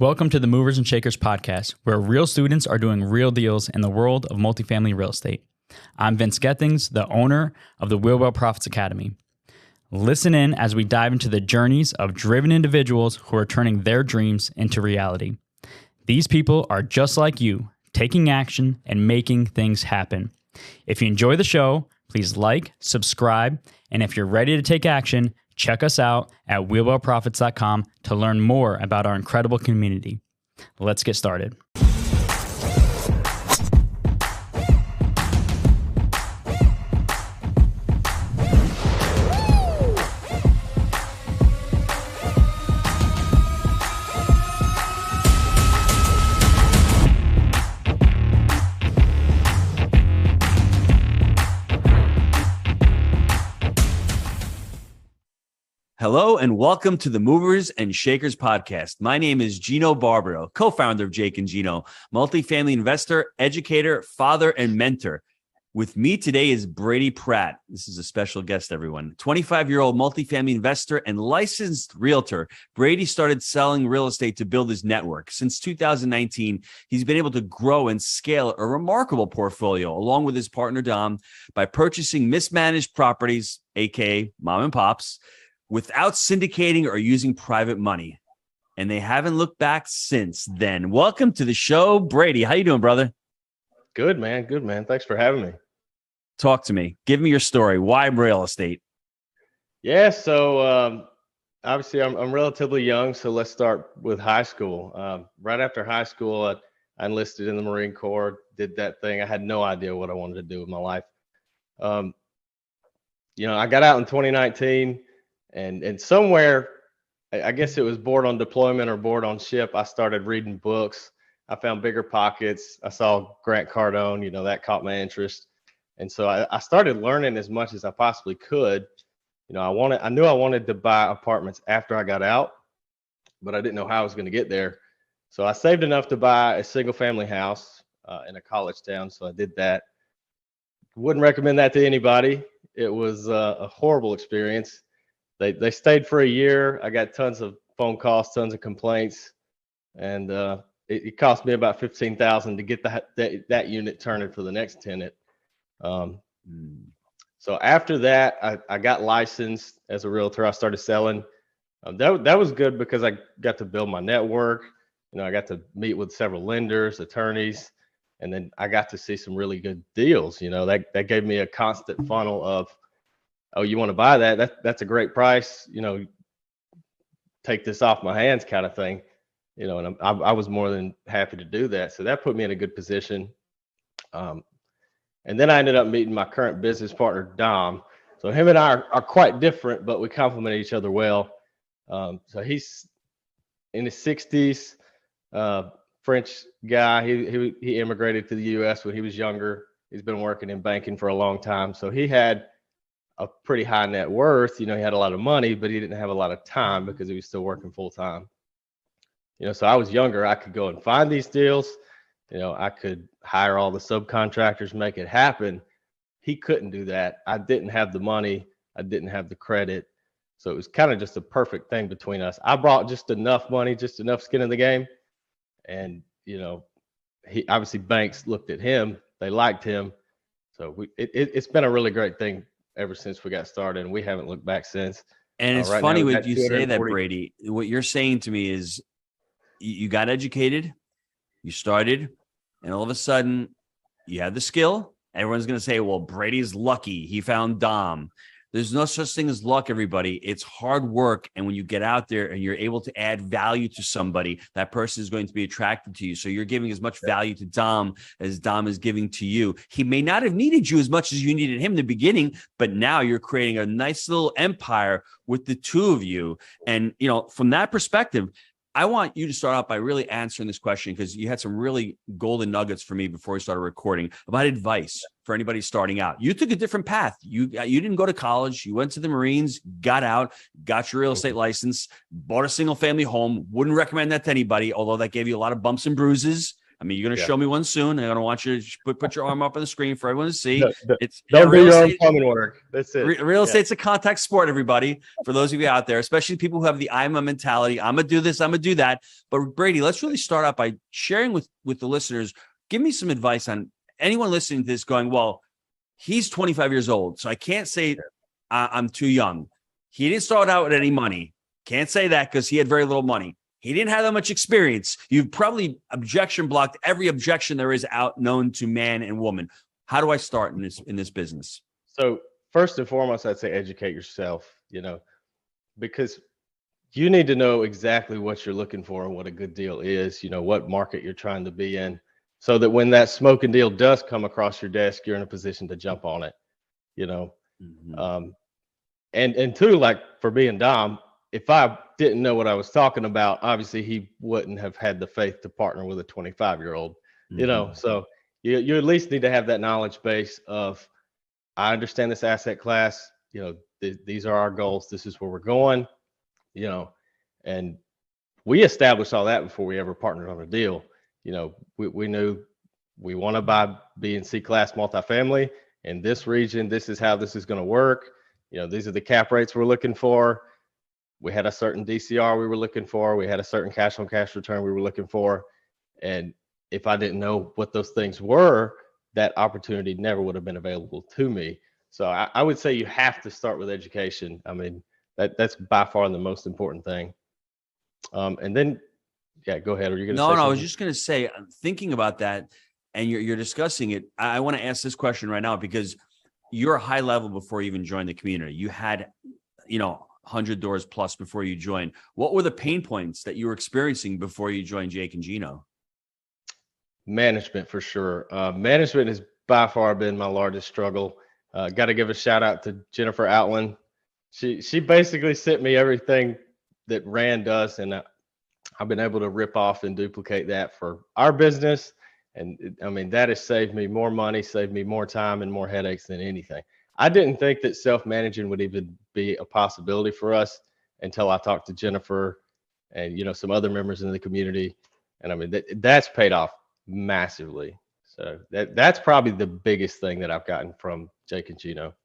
Welcome to the Movers and Shakers podcast, where real students are doing real deals in the world of multifamily real estate. I'm Vince Gethings, the owner of the Wheelwell Profits Academy. Listen in as we dive into the journeys of driven individuals who are turning their dreams into reality. These people are just like you, taking action and making things happen. If you enjoy the show, please like, subscribe, and if you're ready to take action, check us out at wheelwellprofits.com to learn more about our incredible community. Let's get started. Hello and welcome to the Movers and Shakers podcast. My name is Gino Barbaro, co-founder of Jake and Gino, multifamily investor, educator, father, and mentor. With me today is Brady Pratt. This is a special guest, everyone. 25-year-old multifamily investor and licensed realtor. Brady started selling real estate to build his network. Since 2019, he's been able to grow and scale a remarkable portfolio along with his partner, Dom, by purchasing mismanaged properties, aka mom and pops, without syndicating or using private money. And they haven't looked back since then. Welcome to the show, Brady. How you doing, brother? Good, man. Good, man. Thanks for having me. Talk to me. Give me your story. Why real estate? Yeah, so obviously I'm relatively young, so let's start with high school. Right after high school, I enlisted in the Marine Corps, did that thing. I had no idea what I wanted to do with my life. I got out in 2019. And somewhere, I guess it was bored on deployment or bored on ship, I started reading books. I found Bigger Pockets. I saw Grant Cardone, that caught my interest. And so I started learning as much as I possibly could. I knew I wanted to buy apartments after I got out, but I didn't know how I was going to get there. So I saved enough to buy a single family house in a college town. So I did that. Wouldn't recommend that to anybody. It was a horrible experience. They stayed for a year. I got tons of phone calls, tons of complaints, and it cost me about $15,000 to get that unit turning for the next tenant. So after that, I got licensed as a realtor. I started selling. That was good because I got to build my network. I got to meet with several lenders, attorneys, and then I got to see some really good deals. That gave me a constant funnel of, oh, you want to buy that? That's a great price. Take this off my hands, kind of thing. And I was more than happy to do that. So that put me in a good position. And then I ended up meeting my current business partner, Dom. So him and I are quite different, but we complement each other well. So he's in his 60s, French guy. He immigrated to the U.S. when he was younger. He's been working in banking for a long time. So he had a pretty high net worth. He had a lot of money, but he didn't have a lot of time because he was still working full time. So I was younger. I could go and find these deals. I could hire all the subcontractors, make it happen. He couldn't do that. I didn't have the money. I didn't have the credit. So it was kind of just a perfect thing between us. I brought just enough money, just enough skin in the game. And, he obviously banks looked at him. They liked him. So it's been a really great thing ever since we got started, and we haven't looked back since. And it's funny when you say that, Brady. What you're saying to me is you got educated, you started, and all of a sudden you had the skill. Everyone's going to say, well, Brady's lucky. He found Dom. There's no such thing as luck, everybody. It's hard work. And when you get out there and you're able to add value to somebody, that person is going to be attracted to you. So you're giving as much value to Dom as Dom is giving to you. He may not have needed you as much as you needed him in the beginning, but now you're creating a nice little empire with the two of you. And, from that perspective, I want you to start out by really answering this question because you had some really golden nuggets for me before we started recording about advice for anybody starting out. You took a different path. You didn't go to college. You went to the Marines, got out, got your real estate license, bought a single family home. Wouldn't recommend that to anybody, although that gave you a lot of bumps and bruises. I mean, you're going to show me one soon. I'm going to want you to put your arm up on the screen for everyone to see. Don't do your own plumbing work. That's it. Real estate's a contact sport, everybody. For those of you out there, especially people who have the I'm a mentality, I'm going to do this, I'm going to do that. But Brady, let's really start out by sharing with the listeners. Give me some advice on anyone listening to this going, well, he's 25 years old, so I can't say I'm too young. He didn't start out with any money. Can't say that because he had very little money. He didn't have that much experience. You've probably objection blocked every objection there is out known to man and woman. How do I start in this business? So first and foremost, I'd say educate yourself, because you need to know exactly what you're looking for and what a good deal is, what market you're trying to be in, so that when that smoking deal does come across your desk, you're in a position to jump on it, Mm-hmm. And two, like for me and Dom, if I didn't know what I was talking about, obviously he wouldn't have had the faith to partner with a 25-year-old, mm-hmm. So you at least need to have that knowledge base of, I understand this asset class, these are our goals. This is where we're going, and we established all that before we ever partnered on a deal. We knew we want to buy B and C class multifamily in this region. This is how this is going to work. These are the cap rates we're looking for. We had a certain DCR we were looking for. We had a certain cash on cash return we were looking for. And if I didn't know what those things were, that opportunity never would have been available to me. So I would say you have to start with education. I mean, that's by far the most important thing. And then, yeah, go ahead. Are you going to say something? I was just going to say, I'm thinking about that and you're discussing it. I want to ask this question right now because you're high level before you even joined the community. You had, 100 doors plus before you joined. What were the pain points that you were experiencing before you joined Jake and Gino? Management, for sure. Management has by far been my largest struggle. Got to give a shout out to Jennifer Outland. She basically sent me everything that Rand does, and I've been able to rip off and duplicate that for our business. And that has saved me more money, saved me more time and more headaches than anything. I didn't think that self-managing would even be a possibility for us until I talked to Jennifer and, some other members in the community. And that's paid off massively. So that's probably the biggest thing that I've gotten from Jake and Gino.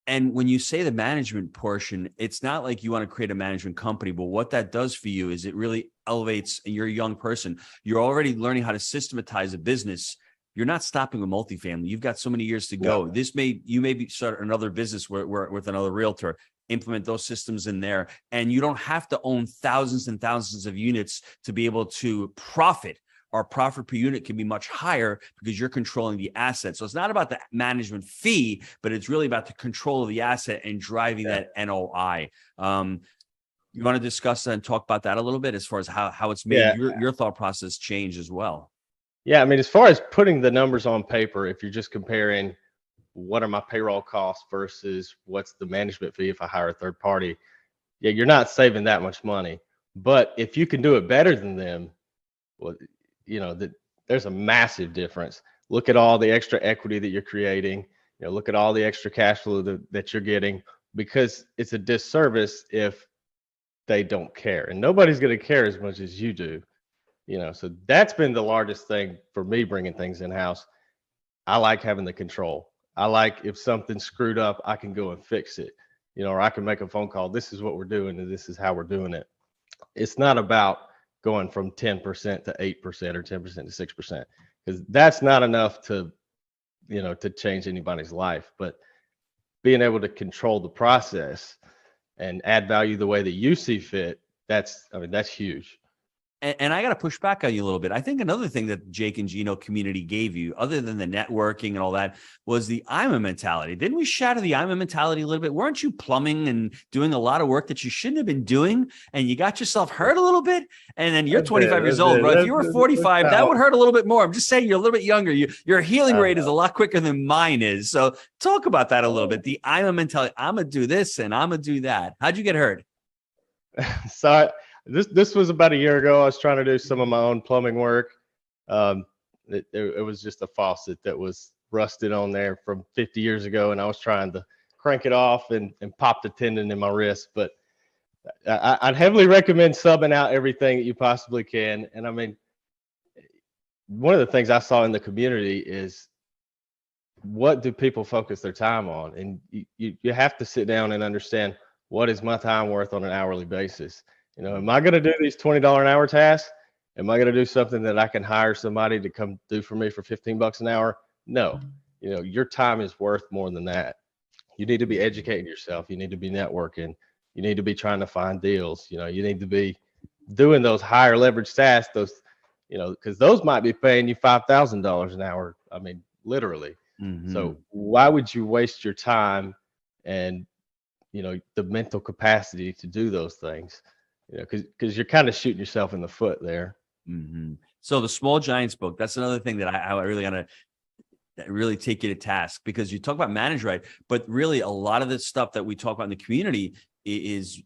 And when you say the management portion, it's not like you want to create a management company, but what that does for you is it really elevates, and you're a young person. You're already learning how to systematize a business. You're not stopping with multifamily. You've got so many years to go. Yeah. You may start another business with another realtor, implement those systems in there. And you don't have to own thousands and thousands of units to be able to profit. Our profit per unit can be much higher because you're controlling the asset. So it's not about the management fee, but it's really about the control of the asset and driving that NOI. You want to discuss that and talk about that a little bit as far as how it's made your thought process change as well? Yeah, as far as putting the numbers on paper, if you're just comparing what are my payroll costs versus what's the management fee if I hire a third party, you're not saving that much money. But if you can do it better than them, well, there's a massive difference. Look at all the extra equity that you're creating. Look at all the extra cash flow that you're getting, because it's a disservice if they don't care, and nobody's going to care as much as you do. So that's been the largest thing for me bringing things in-house. I like having the control. I like if something's screwed up, I can go and fix it, or I can make a phone call. This is what we're doing, and this is how we're doing it. It's not about going from 10% to 8% or 10% to 6%, because that's not enough to change anybody's life. But being able to control the process and add value the way that you see fit, that's huge. And I got to push back on you a little bit. I think another thing that Jake and Gino community gave you, other than the networking and all that, was the I'm a mentality. Didn't we shatter the I'm a mentality a little bit? Weren't you plumbing and doing a lot of work that you shouldn't have been doing? And you got yourself hurt a little bit? And then you're 25 years old, bro. If you were 45, that would hurt a little bit more. I'm just saying you're a little bit younger. Your healing rate is a lot quicker than mine is. So talk about that a little bit. The I'm a mentality. I'm going to do this and I'm going to do that. How'd you get hurt? So This was about a year ago. I was trying to do some of my own plumbing work. It was just a faucet that was rusted on there from 50 years ago, and I was trying to crank it off and popped a tendon in my wrist. But I'd heavily recommend subbing out everything that you possibly can. And one of the things I saw in the community is, what do people focus their time on? And you have to sit down and understand, what is my time worth on an hourly basis? Am I going to do these $20 an hour tasks? Am I going to do something that I can hire somebody to come do for me for $15 an hour? No. Your time is worth more than that. You need to be educating yourself. You need to be networking. You need to be trying to find deals. You need to be doing those higher leverage tasks, because those might be paying you $5,000 an hour. I mean, literally. Mm-hmm. So why would you waste your time and, the mental capacity to do those things? Because you're kind of shooting yourself in the foot there. Mm-hmm. So the Small Giants book, that's another thing that I really gotta really take you to task, because you talk about manage right, but really a lot of the stuff that we talk about in the community is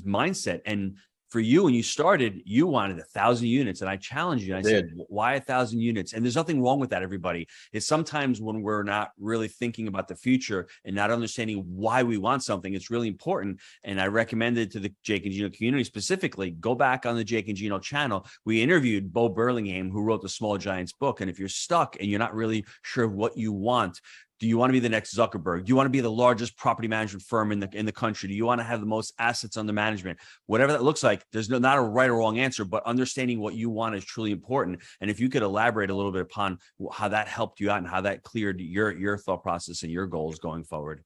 mindset. And for you, when you started, you wanted 1,000 units, and I challenged you. And I said, why 1,000 units? And there's nothing wrong with that, everybody. It's sometimes when we're not really thinking about the future and not understanding why we want something, it's really important. And I recommended to the Jake and Gino community specifically, go back on the Jake and Gino channel. We interviewed Bo Burlingham, who wrote the Small Giants book. And if you're stuck and you're not really sure what you want, do you want to be the next Zuckerberg? Do you want to be the largest property management firm in the country? Do you want to have the most assets under management? Whatever that looks like, there's not a right or wrong answer, but understanding what you want is truly important. And if you could elaborate a little bit upon how that helped you out and how that cleared your thought process and your goals going forward.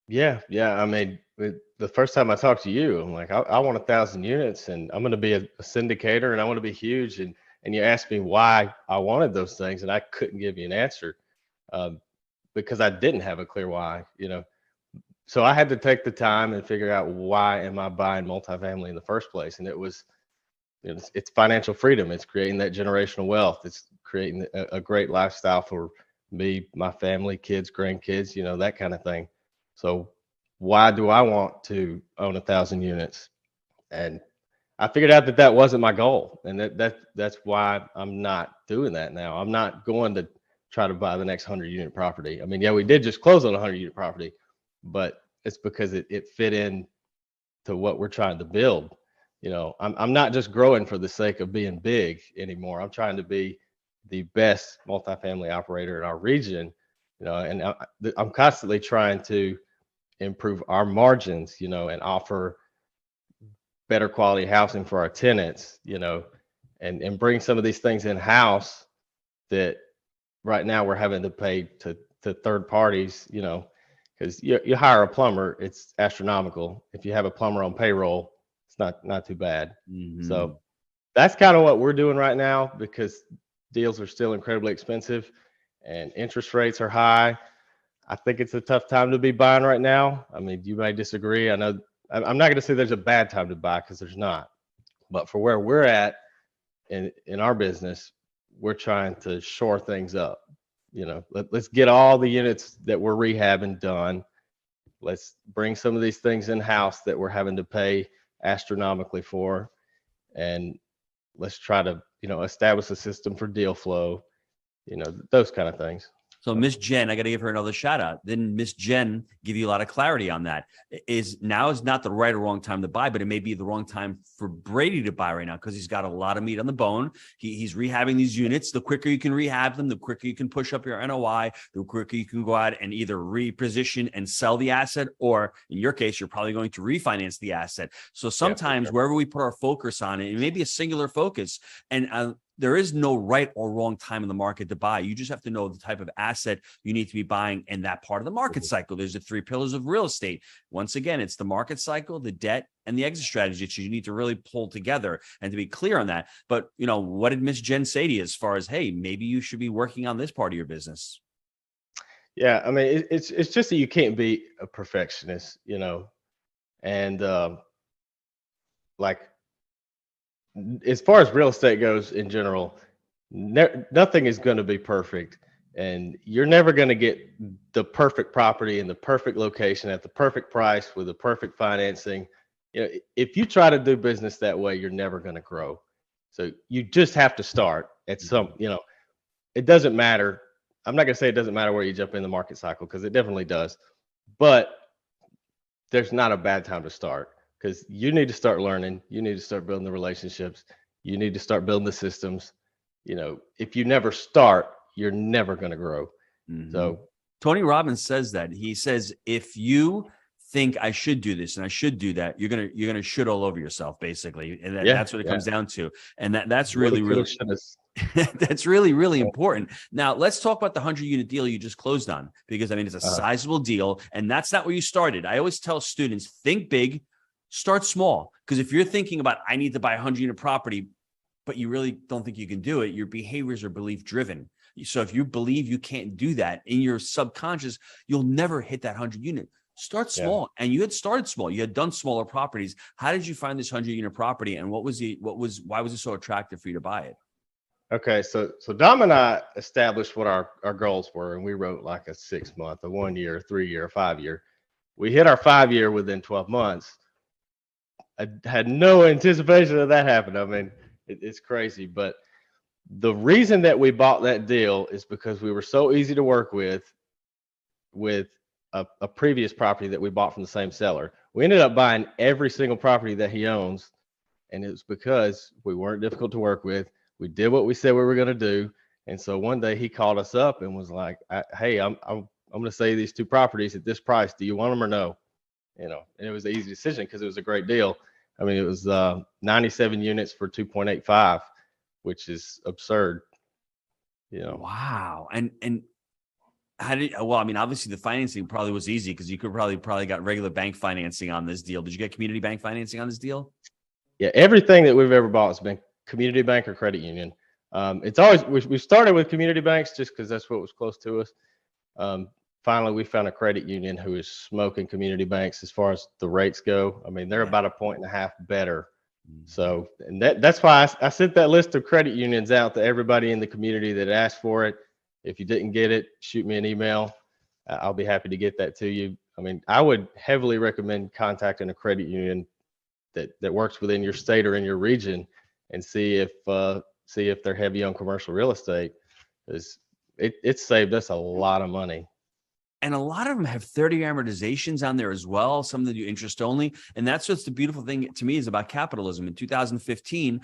Yeah. I mean, the first time I talked to you, I'm like, I want 1,000 units, and I'm going to be a syndicator, and I want to be huge. And you asked me why I wanted those things, and I couldn't give you an answer. Because I didn't have a clear why, So I had to take the time and figure out, why am I buying multifamily in the first place? And it was, it's financial freedom. It's creating that generational wealth. It's creating a great lifestyle for me, my family, kids, grandkids, that kind of thing. So why do I want to own 1,000 units? And I figured out that wasn't my goal. And that's why I'm not doing that now. I'm not going to try to buy the next 100-unit property. I mean, yeah, we did just close on a 100-unit property, but it's because it fit in to what we're trying to build. I'm not just growing for the sake of being big anymore. I'm trying to be the best multifamily operator in our region, and I'm constantly trying to improve our margins, and offer better quality housing for our tenants, and bring some of these things in-house that right now we're having to pay to third parties, because you hire a plumber, it's astronomical. If you have a plumber on payroll, it's not too bad. Mm-hmm. So that's kind of what we're doing right now, because deals are still incredibly expensive and interest rates are high. I think it's a tough time to be buying right now. I mean, you may disagree. I know I'm not going to say there's a bad time to buy, because there's not. But for where we're at in our business, we're trying to shore things up. Let's get all the units that we're rehabbing done. Let's bring some of these things in-house that we're having to pay astronomically for, and let's try to establish a system for deal flow, those kind of things. So Miss Jen, I got to give her another shout out. Then Miss Jen give you a lot of clarity on that. Now is not the right or wrong time to buy, but it may be the wrong time for Brady to buy right now, because he's got a lot of meat on the bone. He's rehabbing these units. The quicker you can rehab them, the quicker you can push up your NOI, the quicker you can go out and either reposition and sell the asset, or in your case, you're probably going to refinance the asset. So sometimes wherever we put our focus on it may be a singular focus, and there is no right or wrong time in the market to buy. You just have to know the type of asset you need to be buying in that part of the market cycle. There's the 3 pillars of real estate. Once again, it's the market cycle, the debt, and the exit strategy that you need to really pull together and to be clear on that. But, what did Miss Jen say to you as far as, hey, maybe you should be working on this part of your business? Yeah, I mean, it's just that you can't be a perfectionist, and like, as far as real estate goes in general, nothing is going to be perfect, and you're never going to get the perfect property in the perfect location at the perfect price with the perfect financing. If you try to do business that way, you're never going to grow. So you just have to start at some, it doesn't matter. I'm not going to say it doesn't matter where you jump in the market cycle, because it definitely does, but there's not a bad time to start. Because you need to start learning, you need to start building the relationships, you need to start building the systems, if you never start, you're never going to grow. Mm-hmm. So Tony Robbins says that. He says, if you think I should do this and I should do that, you're gonna should all over yourself, basically. And that's what it comes down to. And that's really that's really, really important. Now let's talk about the 100-unit deal you just closed on, because I mean, it's a sizable deal, and that's not where you started. I always tell students, think big, start small. Because if you're thinking about, I need to buy a 100-unit property, but you really don't think you can do it, your behaviors are belief driven. So if you believe you can't do that in your subconscious, you'll never hit that 100-unit. Start small. And you had started small. You had done smaller properties. How did you find this 100-unit property, and why was it so attractive for you to buy it? Okay, so Dom and I established what our goals were, and we wrote like a 6-month, a 1 year, a 3 year, a 5 year. We hit our 5 year within 12 months. I had no anticipation of that happening. I mean, it's crazy, but the reason that we bought that deal is because we were so easy to work with a previous property that we bought from the same seller. We ended up buying every single property that he owns, and it was because we weren't difficult to work with. We did what we said we were going to do. And so one day he called us up and was like, hey, I'm going to sell you these 2 properties at this price. Do you want them or no? And it was an easy decision because it was a great deal. I mean, it was 97 units for 2.85, which is absurd. Wow. And how did, well, I mean, obviously the financing probably was easy because you could probably got regular bank financing on this deal. Did you get community bank financing on this deal? Yeah, everything that we've ever bought has been community bank or credit union. It's always, we started with community banks just because that's what was close to us. Finally, we found a credit union who is smoking community banks as far as the rates go. I mean, they're about 1.5 points better. So, and that's why I sent that list of credit unions out to everybody in the community that asked for it. If you didn't get it, shoot me an email. I'll be happy to get that to you. I mean, I would heavily recommend contacting a credit union that works within your state or in your region, and see if they're heavy on commercial real estate. It's saved us a lot of money. And a lot of them have 30-year amortizations on there as well. Some of them do interest only. And that's what's the beautiful thing to me is about capitalism. In 2015,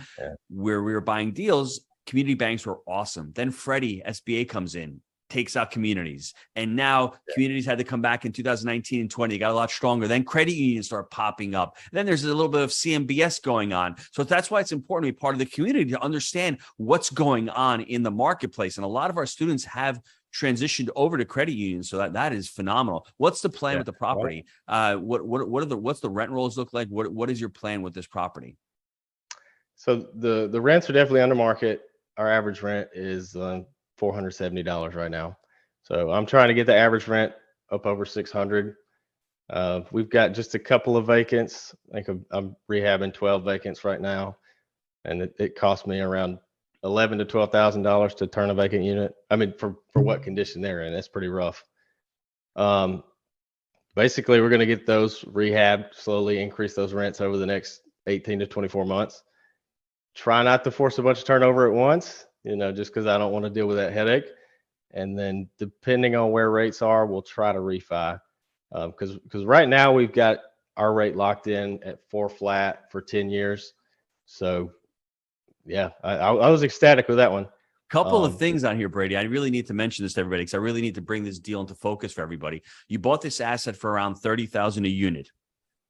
where we were buying deals, community banks were awesome. Then Freddie, SBA comes in, takes out communities. And now communities had to come back in 2019 and 20. They got a lot stronger. Then credit unions start popping up. Then there's a little bit of CMBS going on. So that's why it's important to be part of the community to understand what's going on in the marketplace. And a lot of our students have transitioned over to credit unions. So that is phenomenal. What's the plan with the property? What's the rent rolls look like? What is your plan with this property? So the rents are definitely under market. Our average rent is $470 right now. So I'm trying to get the average rent up over $600. We've got just a couple of vacants. I think I'm rehabbing 12 vacants right now, and it cost me around $11,000 to $12,000 to turn a vacant unit. I mean, for what condition they're in, that's pretty rough. Basically, we're going to get those rehabbed, slowly increase those rents over the next 18 to 24 months. Try not to force a bunch of turnover at once, just because I don't want to deal with that headache. And then depending on where rates are, we'll try to refi. Because right now we've got our rate locked in at 4 flat for 10 years. So yeah, I was ecstatic with that one. Couple of things on here, Brady. I really need to mention this to everybody because I really need to bring this deal into focus for everybody. You bought this asset for around $30,000 a unit.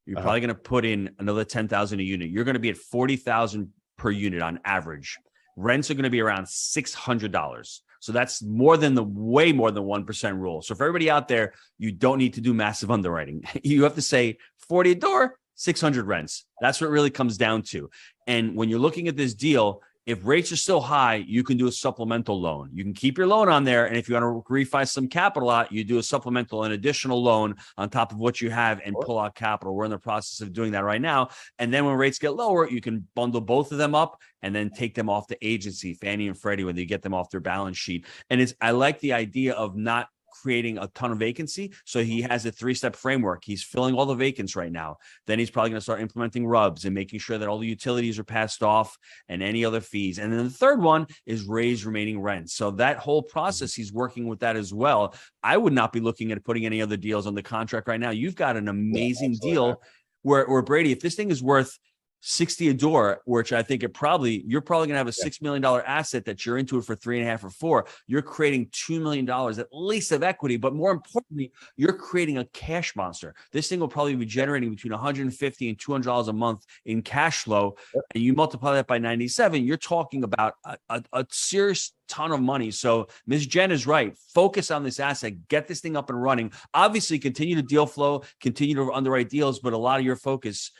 You're probably going to put in another $10,000 a unit. You're going to be at $40,000 per unit on average. Rents are going to be around $600. So that's way more than 1% rule. So for everybody out there, you don't need to do massive underwriting. You have to say 40 a door, 600 rents. That's what it really comes down to. And when you're looking at this deal, if rates are still high, you can do a supplemental loan. You can keep your loan on there. And if you want to refi some capital out, you do a supplemental, an additional loan on top of what you have and pull out capital. We're in the process of doing that right now. And then when rates get lower, you can bundle both of them up and then take them off the agency, Fannie and Freddie, when you get them off their balance sheet. And I like the idea of not creating a ton of vacancy. So he has a 3-step framework. He's filling all the vacants right now. Then he's probably going to start implementing RUBS and making sure that all the utilities are passed off and any other fees. And then the third one is raise remaining rents. So that whole process, he's working with that as well. I would not be looking at putting any other deals on the contract right now. You've got an amazing deal where Brady, if this thing is worth 60 a door, which I think you're probably going to have a $6 million asset that you're into it for 3.5 or 4. You're creating $2 million at least of equity, but more importantly, you're creating a cash monster. This thing will probably be generating between $150 and $200 a month in cash flow. And you multiply that by 97, you're talking about a serious ton of money. So Ms. Jen is right. Focus on this asset, get this thing up and running. Obviously continue to deal flow, continue to underwrite deals, but a lot of your focus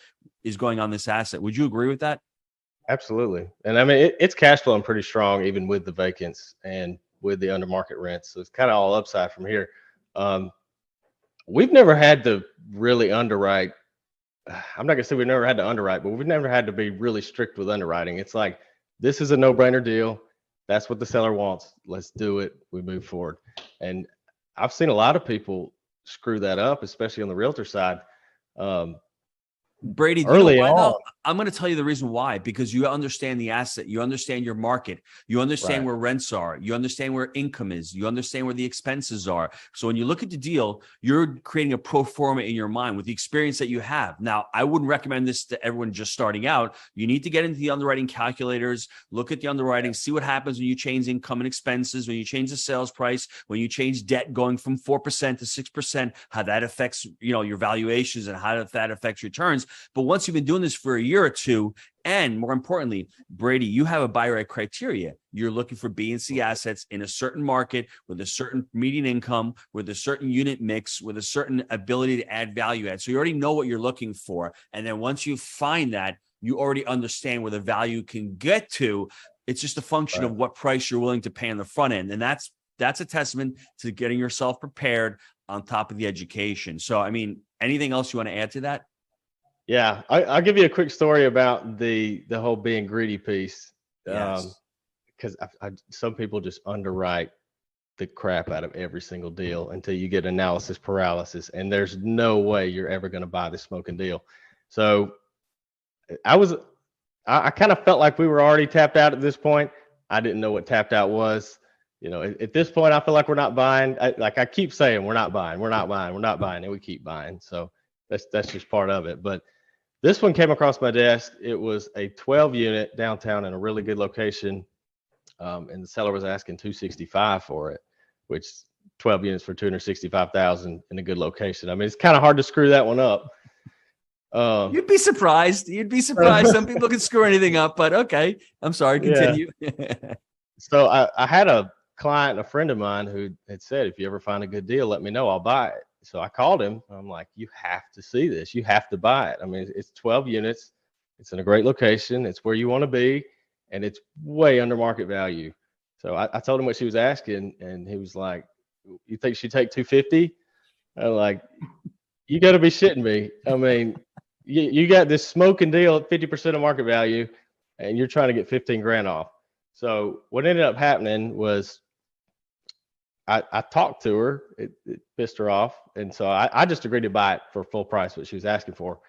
is going on this asset. Would you agree with that? Absolutely. And I mean, it's cash flowing pretty strong, even with the vacants and with the under market rents. So it's kind of all upside from here. We've never had to really underwrite. I'm not gonna say we've never had to underwrite, but we've never had to be really strict with underwriting. It's like, this is a no-brainer deal. That's what the seller wants. Let's do it. We move forward. And I've seen a lot of people screw that up, especially on the realtor side. Brady, early on, I'm going to tell you the reason why, because you understand the asset, you understand your market, you understand where rents are, you understand where income is, you understand where the expenses are. So when you look at the deal, you're creating a pro forma in your mind with the experience that you have. Now, I wouldn't recommend this to everyone just starting out. You need to get into the underwriting calculators, look at the underwriting, see what happens when you change income and expenses, when you change the sales price, when you change debt going from 4% to 6%, how that affects, your valuations and how that affects returns. But once you've been doing this for a year or two, and more importantly, Brady, you have a buy right criteria. You're looking for B and C assets in a certain market with a certain median income, with a certain unit mix, with a certain ability to add value add. So you already know what you're looking for. And then once you find that, you already understand where the value can get to. It's just a function of what price you're willing to pay on the front end. And that's a testament to getting yourself prepared on top of the education. So, I mean, anything else you want to add to that? Yeah, I'll give you a quick story about the whole being greedy piece. Yes. Because some people just underwrite the crap out of every single deal until you get analysis paralysis, and there's no way you're ever going to buy the smoking deal. So I kind of felt like we were already tapped out at this point. I didn't know what tapped out was. At this point, I feel like we're not buying. I keep saying we're not buying, and we keep buying. So that's just part of it. But this one came across my desk. It was a 12 unit downtown in a really good location. And the seller was asking $265 for it, which 12 units for $265,000 in a good location. I mean, it's kind of hard to screw that one up. You'd be surprised. Some people can screw anything up, but okay. I'm sorry. Continue. Yeah. So I had a client, a friend of mine, who had said, if you ever find a good deal, let me know, I'll buy it. So I called him. I'm like, you have to see this. You have to buy it. I mean, it's 12 units. It's in a great location. It's where you want to be. And it's way under market value. So I told him what she was asking. And he was like, you think she'd take 250? I'm like, you got to be shitting me. I mean, you got this smoking deal at 50% of market value, and you're trying to get 15 grand off. So what ended up happening was I talked to her, it pissed her off. And so I just agreed to buy it for full price, what she was asking for.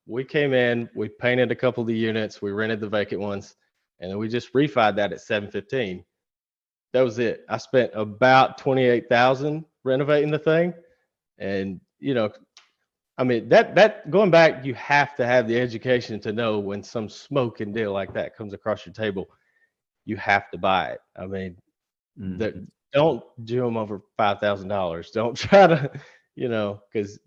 We came in, we painted a couple of the units, we rented the vacant ones, and then we just refied that at $715. That was it. I spent about $28,000 renovating the thing. And, I mean, that going back, you have to have the education to know when some smoking deal like that comes across your table, you have to buy it. I mean, don't do them over $5,000. Don't try to, because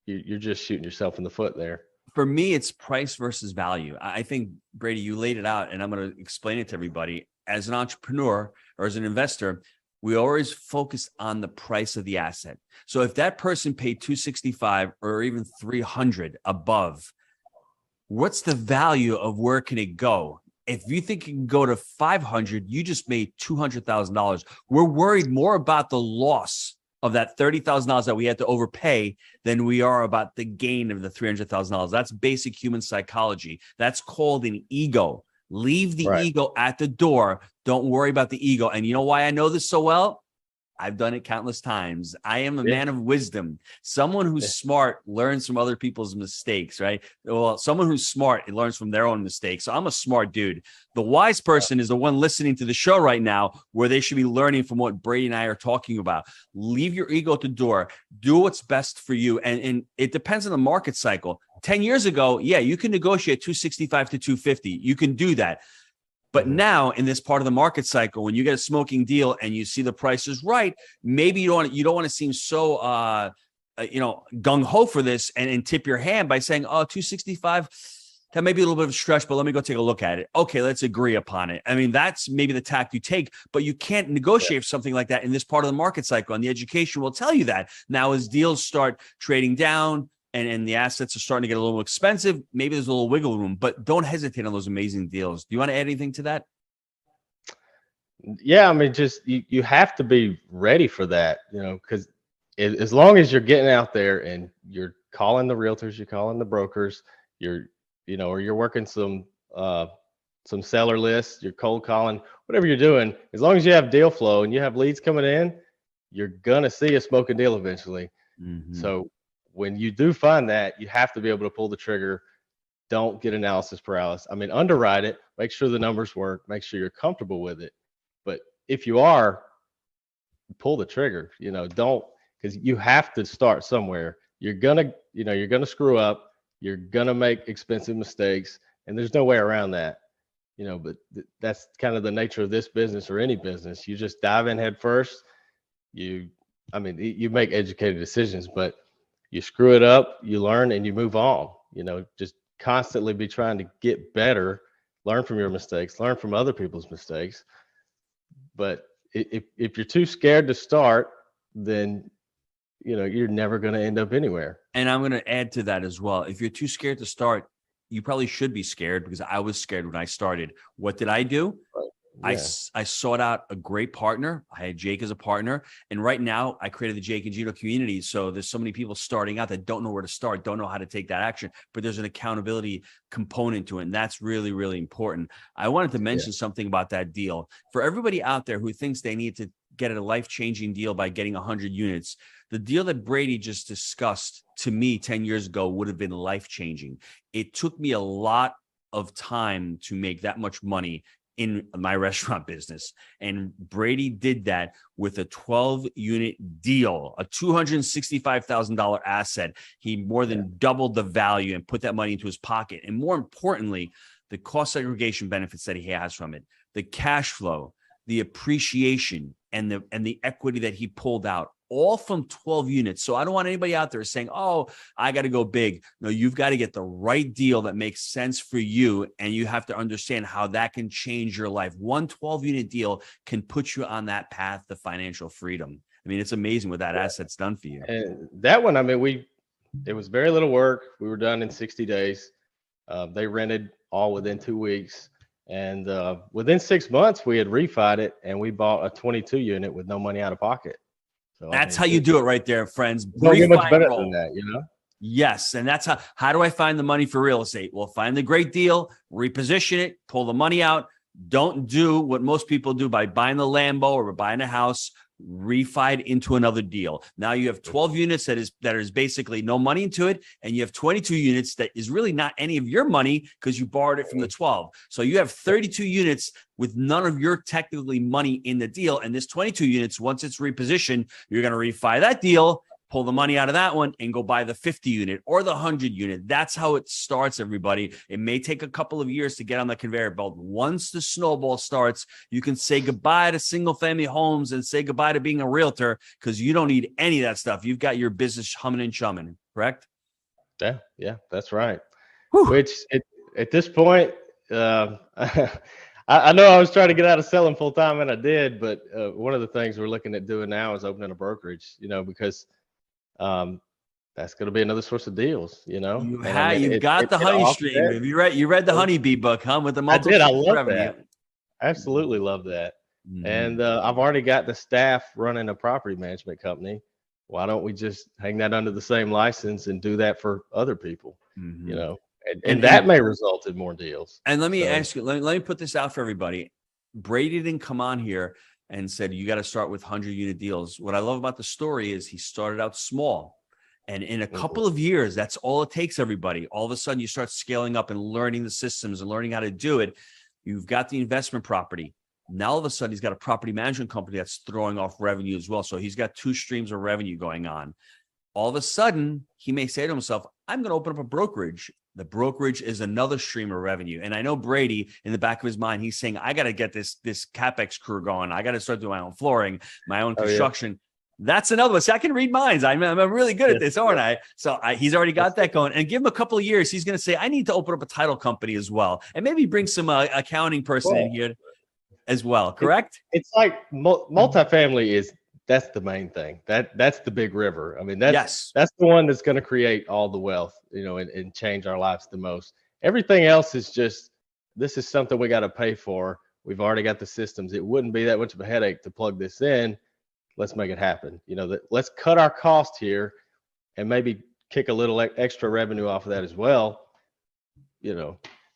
you're just shooting yourself in the foot there. For me, it's price versus value. I think, Brady, you laid it out, and I'm going to explain it to everybody. As an entrepreneur or as an investor, we always focus on the price of the asset. So if that person paid $265 or even $300 above, what's the value of where can it go? If you think it can go to $500, you just made $200,000. We're worried more about the loss of that $30,000 that we had to overpay than we are about the gain of the $300,000. That's basic human psychology. That's called an ego. Leave the ego at the door. Don't worry about the ego. And you know why I know this so well? I've done it countless times. I am a man of wisdom. Someone who's smart learns from other people's mistakes, right? Well, someone who's smart learns from their own mistakes. So I'm a smart dude. The wise person is the one listening to the show right now, where they should be learning from what Brady and I are talking about. Leave your ego at the door. Do what's best for you. And it depends on the market cycle. 10 years ago, yeah, you can negotiate 265 to 250. You can do that. But now in this part of the market cycle, when you get a smoking deal and you see the price is right, maybe you don't want to seem so gung ho for this and tip your hand by saying, oh, 265, that may be a little bit of a stretch, but let me go take a look at it. Okay, let's agree upon it. I mean, that's maybe the tact you take, but you can't negotiate something like that in this part of the market cycle. And the education will tell you that. Now, as deals start trading down, and the assets are starting to get a little expensive, maybe there's a little wiggle room, but don't hesitate on those amazing deals. Do you want to add anything to that? Yeah, I mean, just you have to be ready for that, because as long as you're getting out there and you're calling the realtors, you're calling the brokers, or you're working some seller lists, you're cold calling, whatever you're doing, as long as you have deal flow and you have leads coming in, you're gonna see a smoking deal eventually. So when you do find that, you have to be able to pull the trigger. Don't get analysis paralysis. I mean, underwrite it, make sure the numbers work, make sure you're comfortable with it. But if you are, pull the trigger, don't, because you have to start somewhere. You're gonna screw up, you're gonna make expensive mistakes, and there's no way around that. But that's kind of the nature of this business or any business. You just dive in head first. You make educated decisions, but you screw it up, you learn, and you move on. Just constantly be trying to get better, learn from your mistakes, learn from other people's mistakes. But if you're too scared to start, then you're never going to end up anywhere. And I'm going to add to that as well. If you're too scared to start, you probably should be scared, because I was scared when I started. What did I do? Yeah. I sought out a great partner. I had Jake as a partner. And right now I created the Jake and Gino community. So there's so many people starting out that don't know where to start, don't know how to take that action, but there's an accountability component to it. And that's really, really important. I wanted to mention something about that deal. For everybody out there who thinks they need to get a life-changing deal by getting 100 units, the deal that Brady just discussed to me 10 years ago would have been life-changing. It took me a lot of time to make that much money in my restaurant business. And Brady did that with a 12-unit deal, a $265,000 asset. He more than doubled the value and put that money into his pocket. And more importantly, the cost segregation benefits that he has from it, the cash flow, the appreciation, and the equity that he pulled out, all from 12 units. So I don't want anybody out there saying, oh, I got to go big. No, you've got to get the right deal that makes sense for you. And you have to understand how that can change your life. One 12-unit deal can put you on that path to financial freedom. I mean, it's amazing what that asset's done for you. And that one, I mean, it was very little work. We were done in 60 days. They rented all within 2 weeks. And within 6 months, we had refied it and we bought a 22 unit with no money out of pocket. So that's how you do it right there, friends. Don't get much better than that, Yes. And that's how do I find the money for real estate? Well, find the great deal, reposition it, pull the money out. Don't do what most people do by buying the Lambo or buying a house, refied into another deal. Now you have 12 units that is basically no money into it. And you have 22 units that is really not any of your money because you borrowed it from the 12. So you have 32 units with none of your technically money in the deal. And this 22 units, once it's repositioned, you're going to refi that deal, pull the money out of that one and go buy the 50 unit or the 100 unit. That's how it starts, everybody. It may take a couple of years to get on the conveyor belt. Once the snowball starts, you can say goodbye to single family homes and say goodbye to being a realtor because you don't need any of that stuff. You've got your business humming and chumming, correct? Yeah, that's right. Whew. Which at this point, I know I was trying to get out of selling full time and I did, but one of the things we're looking at doing now is opening a brokerage, because that's going to be another source of deals, You've got the honey stream. You read the Honeybee book, huh? With the multiple. I love revenue. That. Absolutely love that. Mm-hmm. And I've already got the staff running a property management company. Why don't we just hang that under the same license and do that for other people? Mm-hmm. And that may result in more deals. And let me ask you, let me put this out for everybody. Brady didn't come on here and said, you got to start with 100-unit deals. What I love about the story is he started out small. And in a couple of years, that's all it takes, everybody. All of a sudden, you start scaling up and learning the systems and learning how to do it. You've got the investment property. Now, all of a sudden, he's got a property management company that's throwing off revenue as well. So he's got 2 streams of revenue going on. All of a sudden, he may say to himself, I'm going to open up a brokerage. The brokerage is another stream of revenue. And I know Brady, in the back of his mind, he's saying, I got to get this CapEx crew going. I got to start doing my own flooring, my own construction. That's another one. See, I can read minds. I'm really good at this, aren't I? So he's already got that going. And give him a couple of years, he's going to say, I need to open up a title company as well. And maybe bring some accounting person in here as well, correct? It's like multifamily that's the main thing. That's the big river. I mean, that's the one that's going to create all the wealth, and change our lives the most. Everything else is just, this is something we got to pay for. We've already got the systems. It wouldn't be that much of a headache to plug this in. Let's make it happen. Let's cut our cost here and maybe kick a little extra revenue off of that as well.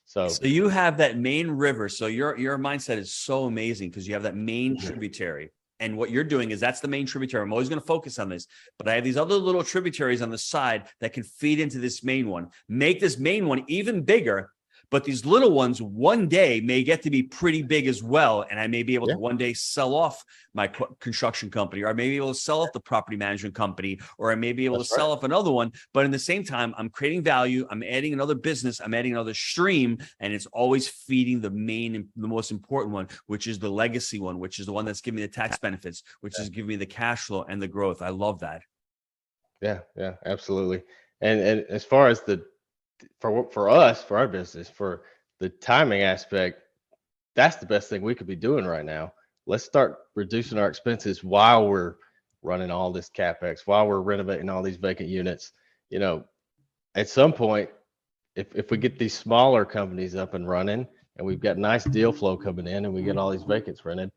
So you have that main river. So your mindset is so amazing because you have that main tributary. And what you're doing is that's the main tributary. I'm always going to focus on this, but I have these other little tributaries on the side that can feed into this main one, make this main one even bigger. But these little ones one day may get to be pretty big as well. And I may be able to one day sell off my construction company, or I may be able to sell off the property management company, or I may be able to sell off another one. But in the same time, I'm creating value. I'm adding another business. I'm adding another stream. And it's always feeding the most important one, which is the legacy one, which is the one that's giving me the tax benefits, which is giving me the cash flow and the growth. I love that. Yeah, absolutely. And as far as for us, for our business, for the timing aspect, that's the best thing we could be doing right now. Let's start reducing our expenses while we're running all this CapEx, while we're renovating all these vacant units. At some point, if we get these smaller companies up and running and we've got nice deal flow coming in and we get all these vacants rented,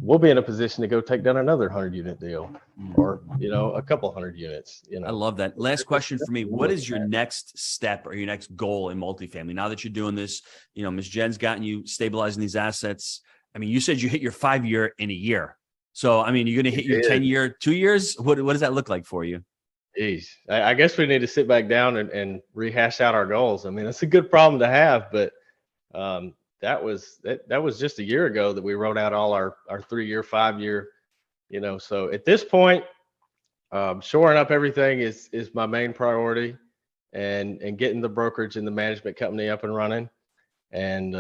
we'll be in a position to go take down another 100-unit deal, or a couple hundred units. I love that. Last question for me: what is your next step or your next goal in multifamily? Now that you're doing this, Ms. Jen's gotten you stabilizing these assets. I mean, you said you hit your 5-year in a year. So I mean, you're going to hit your 10-year 2 years. What does that look like for you? Geez, I guess we need to sit back down and rehash out our goals. I mean, it's a good problem to have, but that was just a year ago that we wrote out all our 3-year, 5-year, so at this point, shoring up everything is my main priority, and getting the brokerage and the management company up and running. And,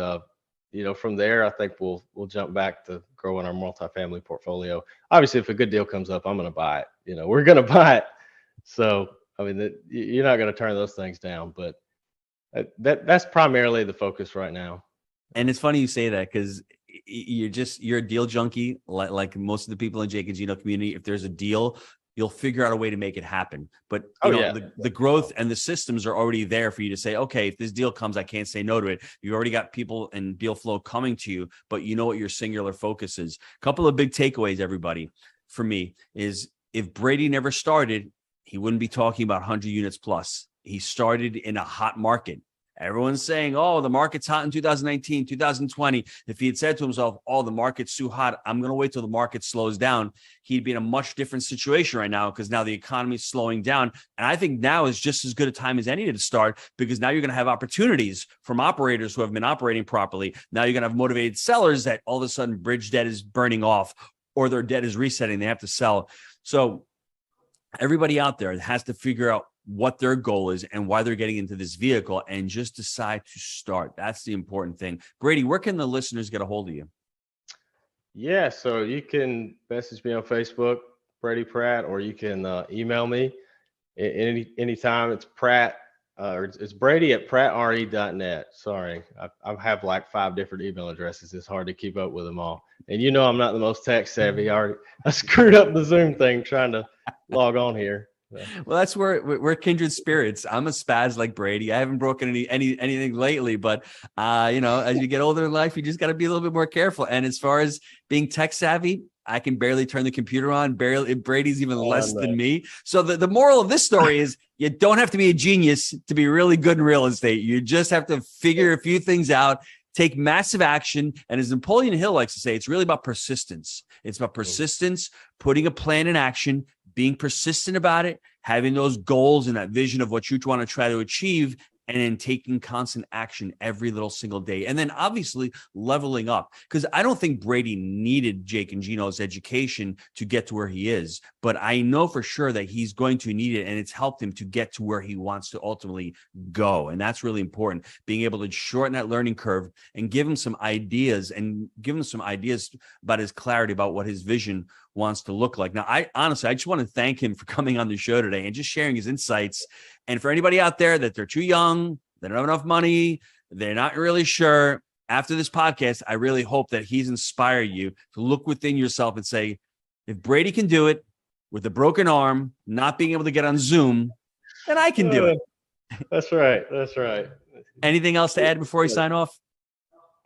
from there, I think we'll jump back to growing our multifamily portfolio. Obviously, if a good deal comes up, I'm going to buy it. We're going to buy it. So, I mean, you're not going to turn those things down, but that's primarily the focus right now. And it's funny you say that, because you're a deal junkie, like most of the people in Jake and Gino community. If there's a deal, you'll figure out a way to make it happen. But the growth and the systems are already there for you to say, okay, if this deal comes, I can't say no to it. You already got people and deal flow coming to you, but you know what your singular focus is. A couple of big takeaways, everybody, for me, is if Brady never started, he wouldn't be talking about 100 units plus. He started in a hot market. Everyone's saying, oh, the market's hot in 2019, 2020. If he had said to himself, oh, the market's too hot, I'm going to wait till the market slows down, he'd be in a much different situation right now, because now the economy is slowing down. And I think now is just as good a time as any to start, because now you're going to have opportunities from operators who have been operating properly. Now you're going to have motivated sellers that all of a sudden bridge debt is burning off, or their debt is resetting. They have to sell. So everybody out there has to figure out what their goal is and why they're getting into this vehicle, and just decide to start. That's the important thing. Brady, where can the listeners get a hold of you? Yeah, so you can message me on Facebook, Brady Pratt, or you can email me anytime. It's Pratt, or it's Brady at prattre.net. Sorry, I have like 5 different email addresses. It's hard to keep up with them all. And I'm not the most tech savvy. I screwed up the Zoom thing trying to log on here. Well, that's where we're kindred spirits. I'm a spaz like Brady. I haven't broken anything lately, but as you get older in life, you just got to be a little bit more careful. And as far as being tech savvy, I can barely turn the computer on. Brady's even less than me. So the moral of this story is you don't have to be a genius to be really good in real estate. You just have to figure a few things out, take massive action. And as Napoleon Hill likes to say, it's really about persistence. It's about persistence, putting a plan in action, being persistent about it, having those goals and that vision of what you want to try to achieve, and then taking constant action every little single day. And then obviously leveling up, because I don't think Brady needed Jake and Gino's education to get to where he is, but I know for sure that he's going to need it, and it's helped him to get to where he wants to ultimately go. And that's really important, being able to shorten that learning curve and give him some ideas about his clarity about what his vision wants to look like. Now, I just want to thank him for coming on the show today and just sharing his insights. And for anybody out there that they're too young, they don't have enough money, they're not really sure, after this podcast, I really hope that he's inspired you to look within yourself and say, if Brady can do it with a broken arm, not being able to get on Zoom, then I can do it. That's right. That's right. Anything else to add before we sign off?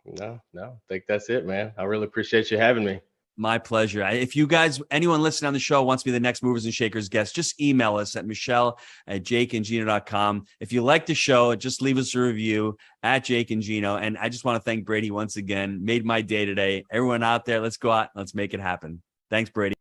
No. I think that's it, man. I really appreciate you having me. My pleasure. If you guys, anyone listening on the show wants to be the next Movers and Shakers guest, just email us at michelle@jakeandgino.com. If you like the show, just leave us a review at Jake and Gino. And I just want to thank Brady once again. Made my day today. Everyone out there, let's go out. Let's make it happen. Thanks, Brady.